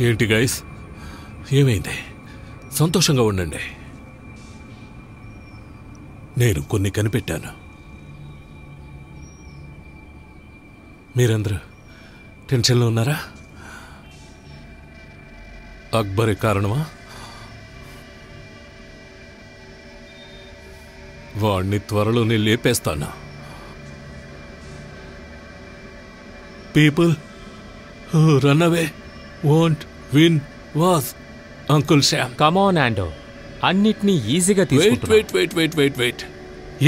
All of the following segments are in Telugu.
ఏంటి గైస్, ఏమైంది? సంతోషంగా ఉండండి. నేను కొన్ని కనిపెట్టాను. మీరందరూ టెన్షన్లో ఉన్నారా? అక్బరే కారణమా? వాణ్ణి త్వరలోనే లేపేస్తాను. People who run away won't win was uncle Shyam. Come on ఆండో, అన్నిటినీ ఈజీగా తీసుకుంటున్నా. వెయిట్.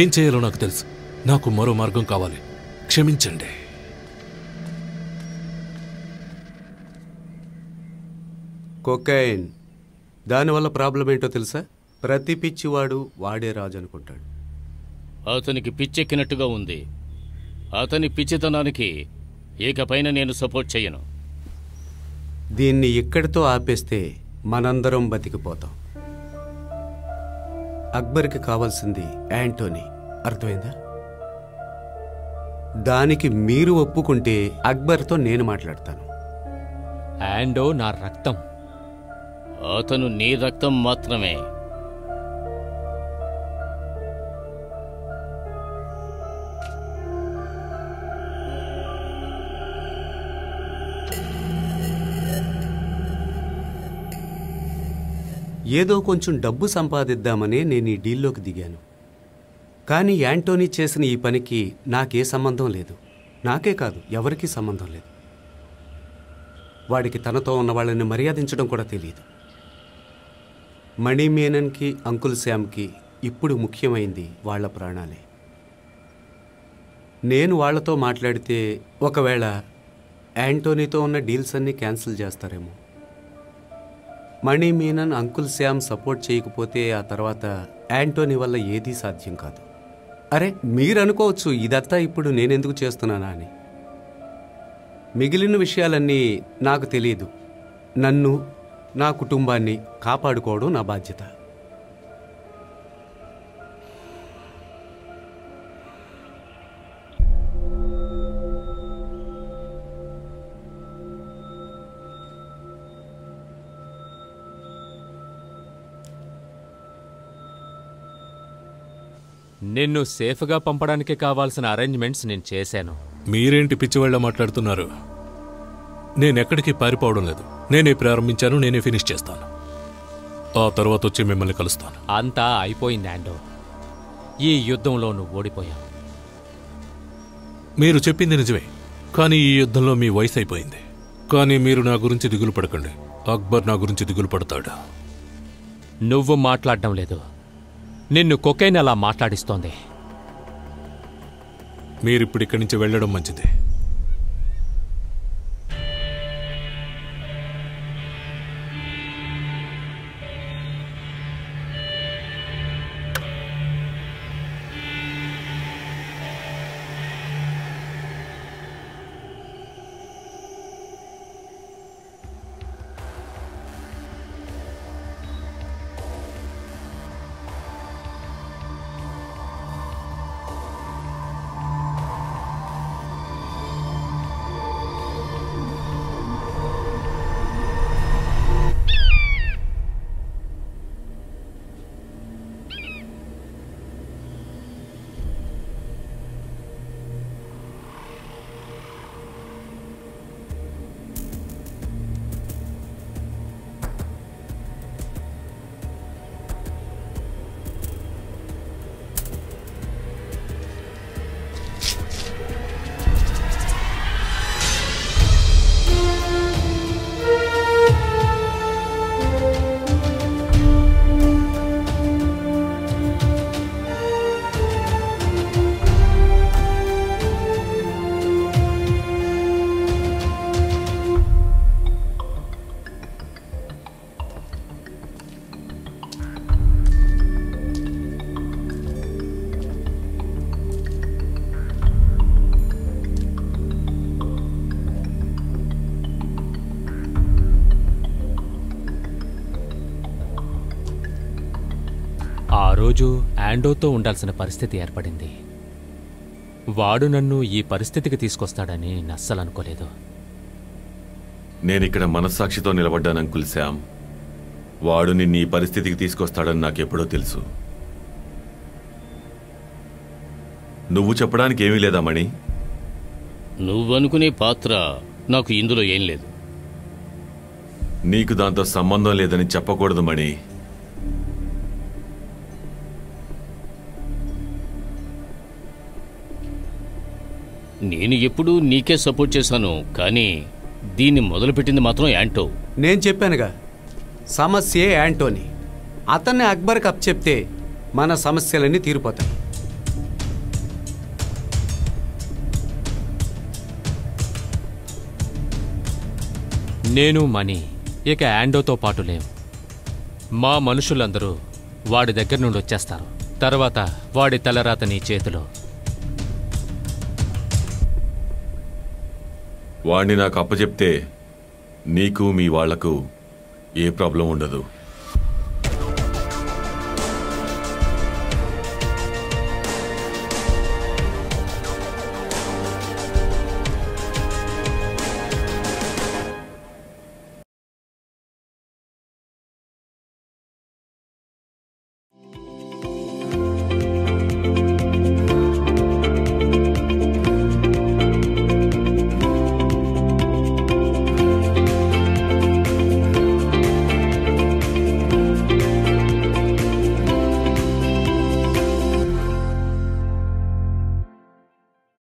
ఏం చేయాలో నాకు తెలుసు. నాకు మరో మార్గం కావాలి. క్షమించండి. కొకైన్, దానివల్ల ప్రాబ్లం ఏంటో తెలుసా? ప్రతి పిచ్చివాడు వాడే రాజు అనుకుంటాడు. అతనికి పిచ్చెక్కినట్టుగా ఉంది. అతని పిచ్చితనానికి ఇకపైన నేను సపోర్ట్ చేయను. దీన్ని ఇక్కడితో ఆపేస్తే మనందరం బతికిపోతాం. అక్బర్కి కావాల్సింది యాంటోనీ, అర్థమైందా? దానికి మీరు ఒప్పుకుంటే అక్బర్తో నేను మాట్లాడతాను. ఆండో నా రక్తం. అతను నీ రక్తం మాత్రమే. ఏదో కొంచెం డబ్బు సంపాదిద్దామనే నేను ఈ డీల్లోకి దిగాను. కానీ యాంటోనీ చేసిన ఈ పనికి నాకే సంబంధం లేదు. నాకే కాదు, ఎవరికీ సంబంధం లేదు. వాడికి తనతో ఉన్న వాళ్ళని మర్యాదించడం కూడా తెలియదు. మణిమేనన్కి, అంకుల్ శ్యామ్కి ఇప్పుడు ముఖ్యమైంది వాళ్ళ ప్రాణాలే. నేను వాళ్లతో మాట్లాడితే ఒకవేళ యాంటోనీతో ఉన్న డీల్స్ అన్నీ క్యాన్సిల్ చేస్తారేమో. మణిమేనన్, అంకుల్ శ్యామ్ సపోర్ట్ చేయకపోతే ఆ తర్వాత యాంటోనీ వల్ల ఏదీ సాధ్యం కాదు. అరే, మీరు అనుకోవచ్చు ఇదంతా ఇప్పుడు నేనెందుకు చేస్తున్నానా అని. మిగిలిన విషయాలన్నీ నాకు తెలియదు. నన్ను, నా కుటుంబాన్ని కాపాడుకోవడం నా బాధ్యత. నిన్ను సేఫ్గా పంపడానికి కావాల్సిన అరేంజ్మెంట్స్ నేను చేశాను. మీరేంటి పిచ్చివాళ్ళ మాట్లాడుతున్నారు? నేనెక్కడికి పారిపోవడం లేదు. నేనే ప్రారంభించాను, నేనే ఫినిష్ చేస్తాను. ఆ తర్వాత వచ్చి మిమ్మల్ని కలుస్తాను. అంతా అయిపోయింది ఆండో. ఈ యుద్ధంలో నువ్వు ఓడిపోయావు. మీరు చెప్పింది నిజమే, కానీ ఈ యుద్ధంలో మీ వయసు అయిపోయింది. కానీ మీరు నా గురించి దిగులు పడకండి. అక్బర్ నా గురించి దిగులు పడతాడు. నువ్వు మాట్లాడడం లేదు. నిన్ను కొకైన్ అలా మాట్లాడిస్తోంది. మీరిప్పుడు ఇక్కడి నుంచి వెళ్ళడం మంచిది. ఆ రోజు ఆండోతో ఉండాల్సిన పరిస్థితి ఏర్పడింది. వాడు నన్ను ఈ పరిస్థితికి తీసుకొస్తాడని నేను అస్సలు అనుకోలేదు. నేనిక్కడ మనస్సాక్షితో నిలబడ్డాను అంకుల్ శ్యామ్. వాడు నిన్ను ఈ పరిస్థితికి తీసుకొస్తాడని నాకెప్పుడో తెలుసు. నువ్వు చెప్పడానికి ఏమీ లేదా మణి? నువ్వనుకునే పాత్ర నాకు ఇందులో ఏం లేదు. నీకు దాంతో సంబంధం లేదని చెప్పకూడదు మణి. నేను ఎప్పుడూ నీకే సపోర్ట్ చేశాను, కానీ దీన్ని మొదలుపెట్టింది మాత్రం యాంటో. నేను చెప్పానుగా, సమస్యే యాంటోని. అతన్ని అక్బర్కి అప్పచెప్తే మన సమస్యలన్నీ తీరిపోతాయి. నేను మనీ ఇక యాండోతో పాటు లేం. మా మనుషులందరూ వాడి దగ్గర నుండి వచ్చేస్తారు. తర్వాత వాడి తలరాత నీ చేతిలో. వాణ్ణి నాకు అప్పచెప్తే నీకు మీ వాళ్లకు ఏ ప్రాబ్లం ఉండదు.